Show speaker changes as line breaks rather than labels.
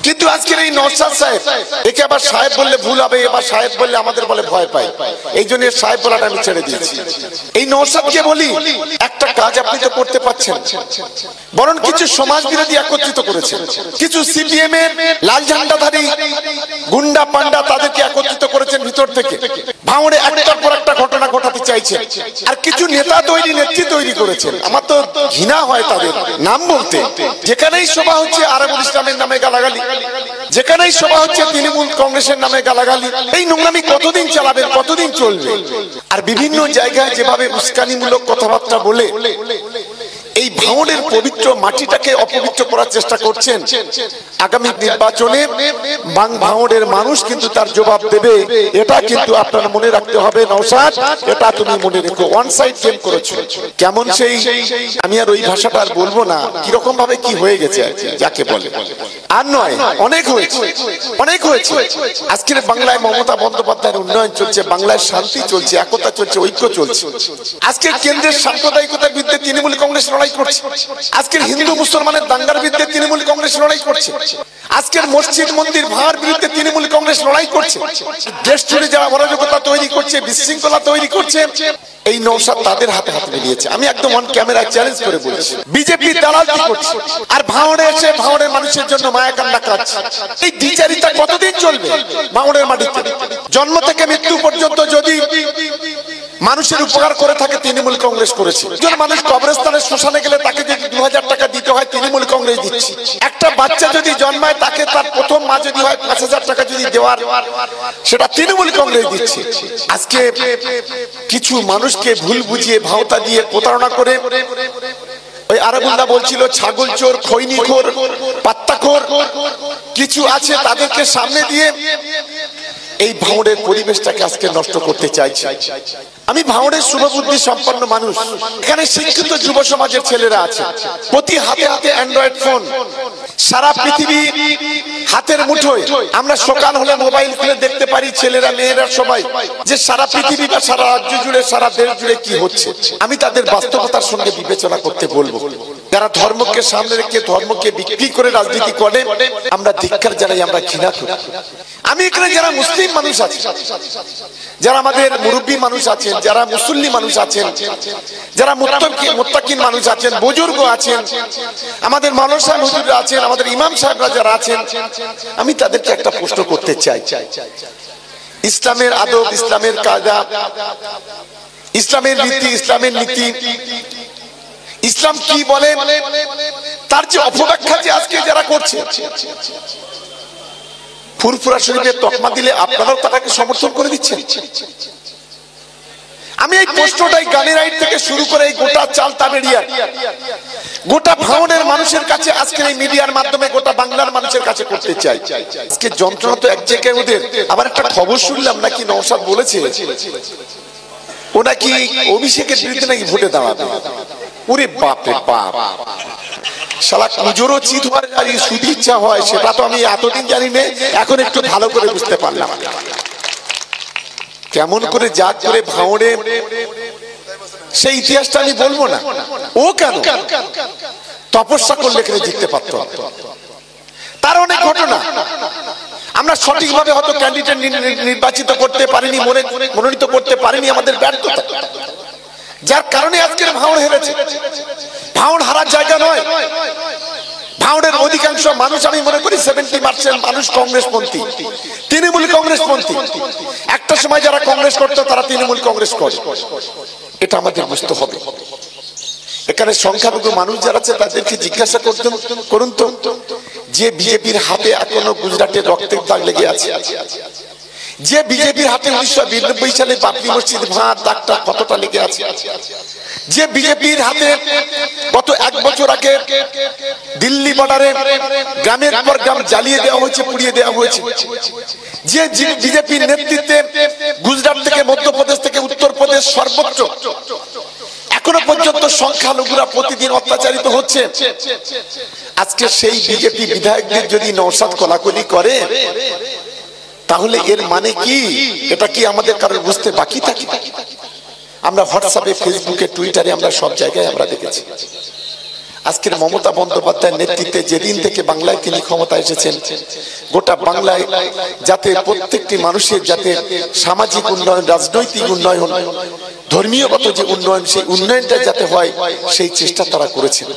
কিন্তু আজকের এই নওশাদ সাহেব, একে আবার সাহেব বললে ভুল হবে, এবার সাহেব বললে আমাদের বলে ভয় পায়, এই জন্য সাহেব বলাটা আমি ছেড়ে দিয়েছি। এই নওশাদকে বলি, একটা কাজ আপনি তো করতে পারছেন, বরং কিছু সমাজ বিরোধী একত্রিত করেছেন, কিছু সিপিএম এর লাল ঝান্ডাধারী গুন্ডা পান্ডা তাদেরকে একত্রিত করেছেন ভিতর থেকে, ভাঙড়ে একটার পর একটা ঘটনা ঘটাতে চাইছেন, আর কিছু নেতা তৈরি নেত্রী তৈরি করেছেন। আমার তো ঘৃণা হয় তাদের নাম বলতে। যেখানেই সভা হচ্ছে আরাবুল ইসলামের নামে গালাগালি, যেখানেই সভা হচ্ছে তৃণমূল কংগ্রেসের নামে গালাগালি। এই নোংরামি কতদিন চালাবেন, কতদিন চলবে? আর বিভিন্ন জায়গায় যেভাবে উস্কানিমূলক কথাবার্তা বলে এই ভাঙড়ের পবিত্র মাটিটাকে অপবিত্র করার চেষ্টা করছেন, আগামী নির্বাচনে ভাঙড়ের মানুষ কিন্তু তার জবাব দেবে। এটা কিন্তু আপনারা মনে রাখতে হবে নওশাদ, এটা তুমি মনে রেখো। ওয়ান সাইড গেম করেছো। কেমন সেই, আমি আর ওই ভাষাটা আর বলবো না, কিরকম ভাবে কি হয়ে গেছে যাকে বলে, আর নয়, অনেক হয়েছে, অনেক হয়েছে। আজকের বাংলায় মমতা বন্দ্যোপাধ্যায়ের উন্নয়ন চলছে, বাংলায় শান্তি চলছে, একতা চলছে, ঐক্য চলছে। আজকের কেন্দ্রের সাম্প্রদায়িকতার বিরুদ্ধে তৃণমূল কংগ্রেস লড়াই করছে, আজকের হিন্দু মুসলমানের দাঙ্গার বিরুদ্ধে তৃণমূল কংগ্রেস লড়াই করছে, আজকের মসজিদ মন্দির ভাঙার বিরুদ্ধে তৃণমূল কংগ্রেস লড়াই করছে। দেশ জুড়ে যারা অরাজকতা তৈরি করছে, বিশৃঙ্খলা তৈরি করছে, এই নওশাদ তাদের হাতে হাতে মিলিয়েছে। আমি একদম অন ক্যামেরা চ্যালেঞ্জ করে বলছি, বিজেপি দালালি করছে আর ভাঙড়ে এসে ভাঙড়ের মানুষের জন্য মায়া কান্না কাটছে। এই দ্বিচারিতা কতদিন চলবে ভাঙড়ের মাটিতে? জন্ম থেকে মৃত্যু পর্যন্ত যদি মানুষের উপকার করে থাকে তৃণমূল কংগ্রেস করেছে। একজন মানুষ কবরস্থানে শ্মশানে গেলে তাকে যদি 2000 টাকা দিতে হয়, তৃণমূল কংগ্রেস দিচ্ছে। একটা বাচ্চা যদি জন্মায় তাকে তার প্রথম মা যদি হয় 5000 টাকা যদি দেওয়ার, সেটা তৃণমূল কংগ্রেস দিচ্ছে। আজকে কিছু মানুষকে ভুল বুঝিয়ে ভাওতা দিয়ে প্রতারণা করে, ওই আরাবুল্লাহ বলছিল ছাগল চোর, খৈনিখোর, পাত্তাখোর কিছু আছে, তাদেরকে সামনে দিয়ে এই ভাঙড়ের পরিবেশটাকে আজকে নষ্ট করতে চাইছে। আমি ভাঙড়ের শুভবুদ্ধি সম্পন্ন মানুষ, এখানে শিক্ষিত যুব সমাজের ছেলেরা আছে, প্রতি হাতে হাতে অ্যান্ড্রয়েড ফোন, সারা পৃথিবী হাতের মুঠোয়। আমরা সকাল হলে মোবাইল খুলে দেখতে পারি ছেলেরা মেয়েরা সবাই, যে সারা পৃথিবী বা সারা রাজ্য জুড়ে সারা দেশ জুড়ে কি হচ্ছে। আমি তাদের বাস্তবতার সঙ্গে বিবেচনা করতে বলবো। যারা ধর্মকে সামনে রেখে ধর্মকে বিক্রি করে রাজনীতি করে, আমরা ধিক্কার জানাই, আমরা ঘৃণা করি। আমি এখানে যারা মুসলিম মানুষ আছে, যারা আমাদের মুরব্বী মানুষ আছেন, যারা মুসল্লি মানুষ আছেন, যারা মুত্তাকিন মানুষ আছেন, বুজুর্গ আছেন, আমাদের মাওলানা সাহেব হুজুররা আছেন, আমাদের ইমাম সাহেবরা যারা আছেন, আমি তাদেরকে একটা প্রশ্ন করতে চাই। ইসলামের আদব, ইসলামের কায়দা, ইসলামের রীতি, ইসলামের নীতি, ইসলাম কি বলে, তার যে অপব্যাখ্যা যে আজকে যারা করছে, ফুরফুরা শরীফের তকমা দিলে আপনারাও তাকে সমর্থন করে দিচ্ছেন। আমি এই প্রশ্নটাই গানের রাইট থেকে শুরু করে এই গোটা চাল তাবেড়িয়া, গোটা ভাঙড়ের মানুষের কাছে, আজকের এই মিডিয়ার মাধ্যমে গোটা বাংলার মানুষের কাছে করতে চাই। আজকে যন্ত্রণা তো এক জায়গায় ওদের। আবার একটা খবর শুনলাম নাকি নওশাদ বলেছে ও নাকি অভিষেকের বিরুদ্ধে নাকি ভোটে দাঁড়াবে। ওরে বাপ রে বাপ, শালা কুজোরও চিত হওয়ার জানি শুধু ইচ্ছা হয়, সেটা তো আমি এতদিন জানি না, এখন একটু ভালো করে বুঝতে পারলাম। কেমন করে জাত করে ভাঙড়ে, সেই ইতিহাসটা আমি বলবো না। ও কেন তপস্যা করলে এখানে জিততে পারতো, তার অনেক ঘটনা। আমরা সঠিকভাবে হয়তো ক্যান্ডিডেট নির্বাচিত করতে পারিনি, মনোনীত করতে পারিনি, আমাদের ব্যর্থতা, যার কারণে আজকের ভাঙড় হেরেছে। ভাঙড় হারার জায়গা নয়। ভাঙড়ের অধিকাংশ মানুষ, আমি মনে করি 70% মানুষ কংগ্রেসপন্থী, তৃণমূল কংগ্রেসপন্থী। একটা সময় যারা কংগ্রেস করতো তারা তৃণমূল কংগ্রেস করে, এটা আমাদের বুঝতে হবে। এখানে সংখ্যালঘু মানুষ যারা আছে তাদেরকে জিজ্ঞাসা করুন তো, যে বিজেপির হাতে এখনো গুজরাটের রক্তের দাগ লেগে আছে, যে বিজেপির হাতে 1992 সালে বাবরি মসজিদ ভাঙার দাগটা কতটা লেগে আছে, যে বিজেপির হাতে গত 1 বছর আগে দিল্লি বর্ডারে গ্রামের পর গ্রাম জ্বালিয়ে দেওয়া হয়েছে, পুড়িয়ে দেওয়া হয়েছে, যে বিজেপির নেতৃত্বে গুজরাট থেকে মধ্যপ্রদেশ থেকে উত্তরপ্রদেশ সর্বোচ্চ এখনো পর্যন্ত সংখ্যালঘুরা প্রতিদিন অত্যাচারিত হচ্ছে। আজকে সেই বিজেপি বিধায়কদের যদি নওশাদ কোলাকুলি করে, তাহলে এর মানে কি? এটা কি আমাদের কারোর বুঝতে বাকি থাকে? আমরা হোয়াটসঅ্যাপে, ফেসবুকে, টুইটারে আমরা সব জায়গায় আমরা দেখেছি। আজকের মমতা বন্দ্যোপাধ্যায়ের নেতৃত্বে যেদিন থেকে বাংলায় তিনি ক্ষমতায় এসেছেন, গোটা বাংলায় যাতে প্রত্যেকটি মানুষের যাতে সামাজিক উন্নয়ন, রাজনৈতিক উন্নয়ন, ধর্মীয়গত যে উন্নয়ন, সেই উন্নয়নটা যাতে হয় সেই চেষ্টা তারা করেছেন।